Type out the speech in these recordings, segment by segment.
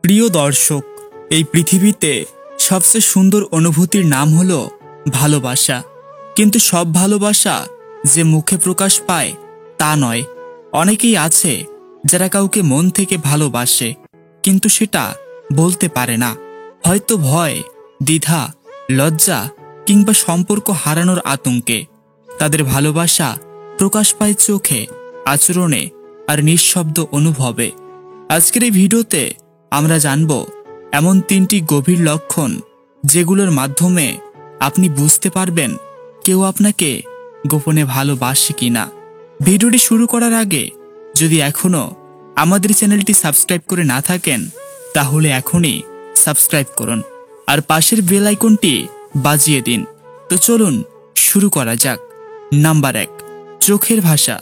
প্রিয় দর্শক, এই পৃথিবীতে সবচেয়ে সুন্দর অনুভূতির নাম হলো ভালোবাসা। কিন্তু সব ভালোবাসা যে মুখে প্রকাশ পায় তা নয়। অনেকেই আছে যারা কাউকে মন থেকে ভালোবাসে, কিন্তু সেটা বলতে পারে না। হয়তো ভয়, দ্বিধা, লজ্জা কিংবা সম্পর্ক হারানোর আতঙ্কে। তাদের ভালোবাসা প্রকাশ পায় চোখে, আচরণে আর নিঃশব্দ অনুভবে। আজকের এই ভিডিওতে আমরা জানব এমন 3টি গভীর লক্ষণ যেগুলোর মাধ্যমে আপনি বুঝতে পারবেন কেউ আপনাকে গোপনে ভালোবাসে কিনা। ভিডিওটি শুরু করার আগে যদি এখনো আমাদের চ্যানেলটি সাবস্ক্রাইব করে না থাকেন, তাহলে এখনই সাবস্ক্রাইব করুন আর পাশের বেল আইকনটি বাজিয়ে দিন। তো চলুন শুরু করা যাক। নাম্বার 1, চোখের ভাষা,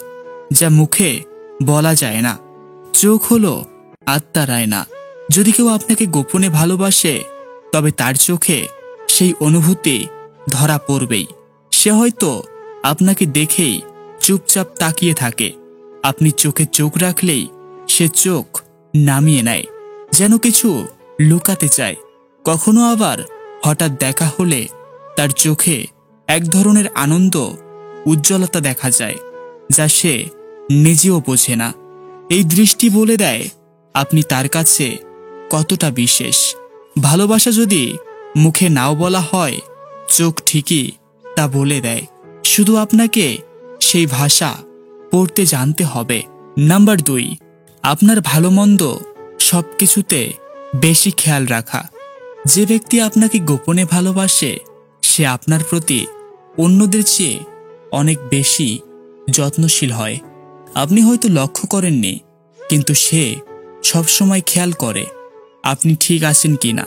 যা মুখে বলা যায় না। চোখ হলো আত্মার আয়না। যদি কেউ আপনাকে গোপনে ভালোবাসে, তবে তার চোখে সেই অনুভূতি ধরা পড়বেই। সে হয়তো আপনাকে দেখেই চুপচাপ তাকিয়ে থাকে। আপনি চোখে চোখ রাখলেই সে চোখ নামিয়ে নেয়, যেন কিছু লুকাতে চায়। কখনো আবার হঠাৎ দেখা হলে তার চোখে এক ধরনের আনন্দ, উজ্জ্বলতা দেখা যায়, যা সে নিজেও বোঝে না। এই দৃষ্টি বলে দেয় আপনি তার কাছে কতটা বিশেষ। ভালোবাসা যদি মুখে নাও বলা হয়, চোখ ঠিকই তা বলে দেয়। শুধু আপনাকে সেই ভাষা পড়তে জানতে হবে। নাম্বার 2, আপনার ভালো মন্দ সবকিছুতে বেশি খেয়াল রাখা। যে ব্যক্তি আপনাকে গোপনে ভালোবাসে, সে আপনার প্রতি অন্যদের চেয়ে অনেক বেশি যত্নশীল হয়। আপনি হয়তো লক্ষ্য করেননি, কিন্তু সে সবসময় খেয়াল করে আপনি ঠিক আছেন কিনা,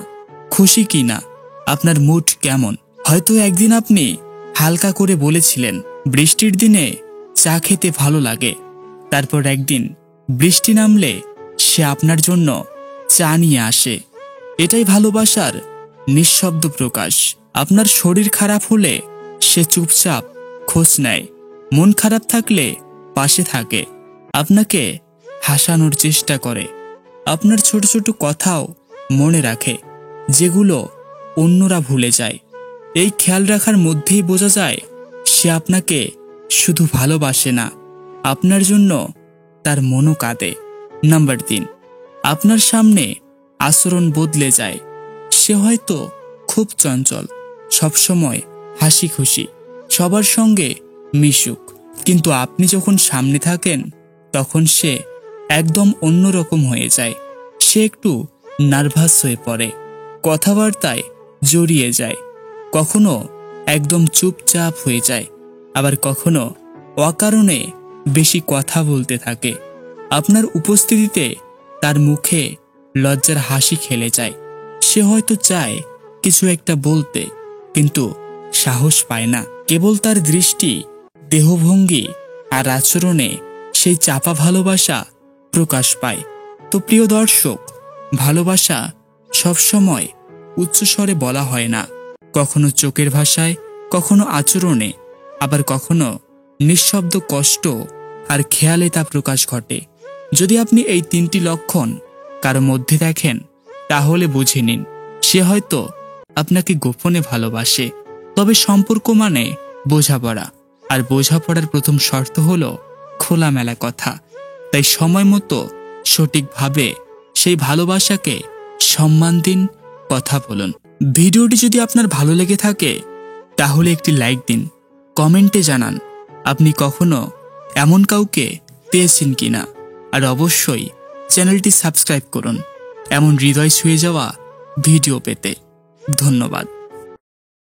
খুশি কিনা, আপনার মুড কেমন। হয়তো একদিন আপনি হালকা করে বলেছিলেন বৃষ্টির দিনে চা খেতে ভালো লাগে। তারপর একদিন বৃষ্টি নামলে সে আপনার জন্য চা নিয়ে আসে। এটাই ভালোবাসার নিঃশব্দ প্রকাশ। আপনার শরীর খারাপ হলে সে চুপচাপ খোঁজ নেয়। মন খারাপ থাকলে পাশে থাকে, আপনাকে হাসানোর চেষ্টা করে। আপনার ছোট ছোট কথাও মনে রাখে, যেগুলো অন্যরা ভুলে যায়। এই খেয়াল রাখার মধ্যেই বোঝা যায় সে আপনাকে শুধু ভালোবাসে না, আপনার জন্য তার মনও কাঁদে। নাম্বার 3, আপনার সামনে আচরণ বদলে যায়। সে হয়তো খুব চঞ্চল, সবসময় হাসি খুশি, সবার সঙ্গে মিশুক, কিন্তু আপনি যখন সামনে থাকেন তখন সে একদম অন্যরকম হয়ে যায়। সে একটু নার্ভাস হয়ে পড়ে, কথাবার্তায় জড়িয়ে যায়, কখনো একদম চুপচাপ হয়ে যায়, আবার কখনো অকারণে বেশি কথা বলতে থাকে। আপনার উপস্থিতিতে তার মুখে লজ্জার হাসি খেলে যায়। সে হয়তো চায় কিছু একটা বলতে, কিন্তু সাহস পায় না। কেবল তার দৃষ্টি, দেহভঙ্গি আর আচরণে সেই চাপা ভালোবাসা প্রকাশ পায়। তো প্রিয় দর্শক, ভালোবাসা সবসময় উচ্চস্বরে বলা হয় না। কখনো চোখের ভাষায়, কখনো আচরণে, আবার কখনো নিঃশব্দ কষ্ট আর খেয়ালে তা প্রকাশ ঘটে। যদি আপনি এই 3টি লক্ষণ কারো মধ্যে দেখেন, তাহলে বুঝে নিন সে হয়তো আপনাকে গোপনে ভালোবাসে। তবে সম্পর্ক মানে বোঝাপড়া, আর বোঝাপড়ার প্রথম শর্ত হলো খোলামেলা কথা। তাই সময় মতো সঠিকভাবে সেই ভালোবাসাকে সম্মান দিন, কথা বলুন। ভিডিওটি যদি আপনার ভালো লেগে থাকে, তাহলে একটি লাইক দিন, কমেন্টে জানান আপনি কখনো এমন কাউকে পেয়েছেন কিনা, আর অবশ্যই চ্যানেলটি সাবস্ক্রাইব করুন এমন হৃদয় ছুঁয়ে যাওয়া ভিডিও পেতে। ধন্যবাদ।